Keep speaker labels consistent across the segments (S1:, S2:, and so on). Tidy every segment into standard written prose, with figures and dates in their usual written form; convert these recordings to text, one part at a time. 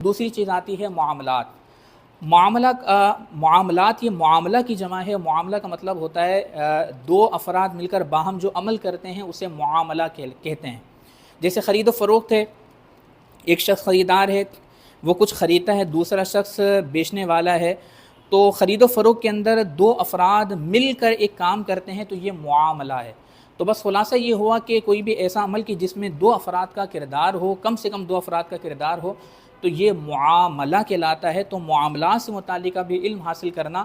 S1: دوسری چیز آتی ہے معاملات۔ معاملات یہ معاملہ کی جمع ہے۔ معاملہ کا مطلب ہوتا ہے دو افراد مل کر باہم جو عمل کرتے ہیں اسے معاملہ کہتے ہیں۔ جیسے خرید و فروخت ہے، ایک شخص خریدار ہے، وہ کچھ خریدتا ہے، دوسرا شخص بیچنے والا ہے، تو خرید و فروخت کے اندر دو افراد مل کر ایک کام کرتے ہیں تو یہ معاملہ ہے۔ تو بس خلاصہ یہ ہوا کہ کوئی بھی ایسا عمل کی جس میں دو افراد کا کردار ہو، کم سے کم دو افراد کا کردار ہو، تو یہ معاملہ کہلاتا ہے۔ تو معاملات سے متعلقہ بھی علم حاصل کرنا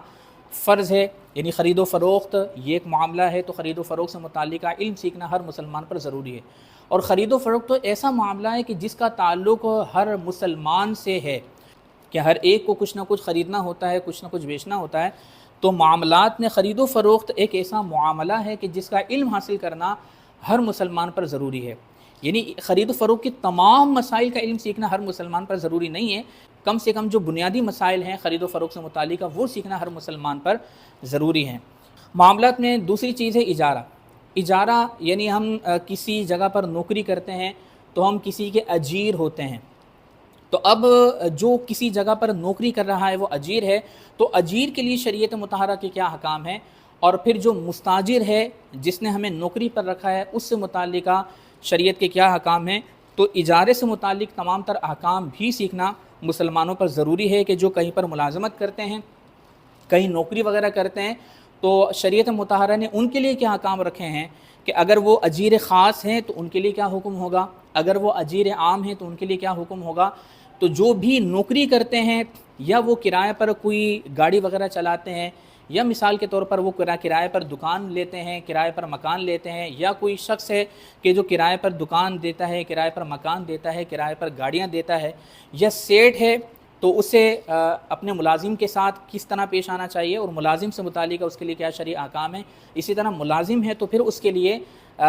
S1: فرض ہے، یعنی خرید و فروخت یہ ایک معاملہ ہے، تو خرید و فروخت سے متعلقہ علم سیکھنا ہر مسلمان پر ضروری ہے۔ اور خرید و فروخت تو ایسا معاملہ ہے کہ جس کا تعلق ہر مسلمان سے ہے، کہ ہر ایک کو کچھ نہ کچھ خریدنا ہوتا ہے، کچھ نہ کچھ بیچنا ہوتا ہے۔ تو معاملات میں خرید و فروخت ایک ایسا معاملہ ہے کہ جس کا علم حاصل کرنا ہر مسلمان پر ضروری ہے۔ یعنی خرید و فروخت کی تمام مسائل کا علم سیکھنا ہر مسلمان پر ضروری نہیں ہے، کم سے کم جو بنیادی مسائل ہیں خرید و فروخت سے متعلقہ وہ سیکھنا ہر مسلمان پر ضروری ہے۔ معاملات میں دوسری چیز ہے اجارہ۔ اجارہ یعنی ہم کسی جگہ پر نوکری کرتے ہیں تو ہم کسی کے اجیر ہوتے ہیں۔ تو اب جو کسی جگہ پر نوکری کر رہا ہے وہ اجیر ہے، تو اجیر کے لیے شریعت مطہرہ کے کیا احکام ہیں، اور پھر جو مستاجر ہے جس نے ہمیں نوکری پر رکھا ہے اس سے متعلقہ شریعت کے کیا احکام ہیں۔ تو اجارے سے متعلق تمام تر احکام بھی سیکھنا مسلمانوں پر ضروری ہے، کہ جو کہیں پر ملازمت کرتے ہیں، کہیں نوکری وغیرہ کرتے ہیں، تو شریعت مطہرہ نے ان کے لیے کیا احکام رکھے ہیں، کہ اگر وہ اجیر خاص ہیں تو ان کے لیے کیا حکم ہوگا، اگر وہ اجیر عام ہیں تو ان کے لیے کیا حکم ہوگا۔ تو جو بھی نوکری کرتے ہیں یا وہ کرائے پر کوئی گاڑی وغیرہ چلاتے ہیں، یا مثال کے طور پر وہ کرائے پر دکان لیتے ہیں، کرائے پر مکان لیتے ہیں، یا کوئی شخص ہے کہ جو کرائے پر دکان دیتا ہے، کرائے پر مکان دیتا ہے، کرائے پر گاڑیاں دیتا ہے، یا سیٹ ہے، تو اسے اپنے ملازم کے ساتھ کس طرح پیش آنا چاہیے، اور ملازم سے متعلق اس کے لیے کیا شرعی احکام ہیں۔ اسی طرح ملازم ہے تو پھر اس کے لیے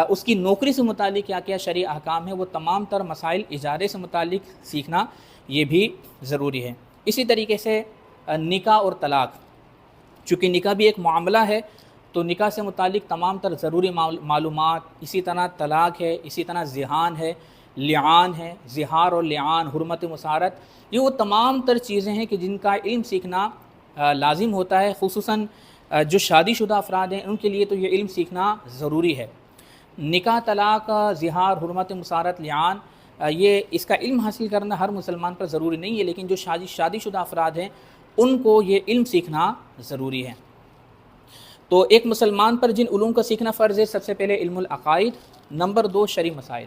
S1: اس کی نوکری سے متعلق کیا کیا شرعی احکام ہیں، وہ تمام تر مسائل اجارے سے متعلق سیکھنا یہ بھی ضروری ہے۔ اسی طریقے سے نکاح اور طلاق، چونکہ نکاح بھی ایک معاملہ ہے تو نکاح سے متعلق تمام تر ضروری معلومات، اسی طرح طلاق ہے، اسی طرح ذہان ہے، لعان ہے، زہار اور لعان، حرمت مسارت، یہ وہ تمام تر چیزیں ہیں کہ جن کا علم سیکھنا لازم ہوتا ہے، خصوصاً جو شادی شدہ افراد ہیں ان کے لیے تو یہ علم سیکھنا ضروری ہے۔ نکاح، طلاق، زہار، حرمت مسارت، لعان، یہ اس کا علم حاصل کرنا ہر مسلمان پر ضروری نہیں ہے، لیکن جو شادی شدہ افراد ہیں ان کو یہ علم سیکھنا ضروری ہے۔ تو ایک مسلمان پر جن علوم کا سیکھنا فرض ہے، سب سے پہلے علم العقائد، نمبر 2 شرعی مسائل۔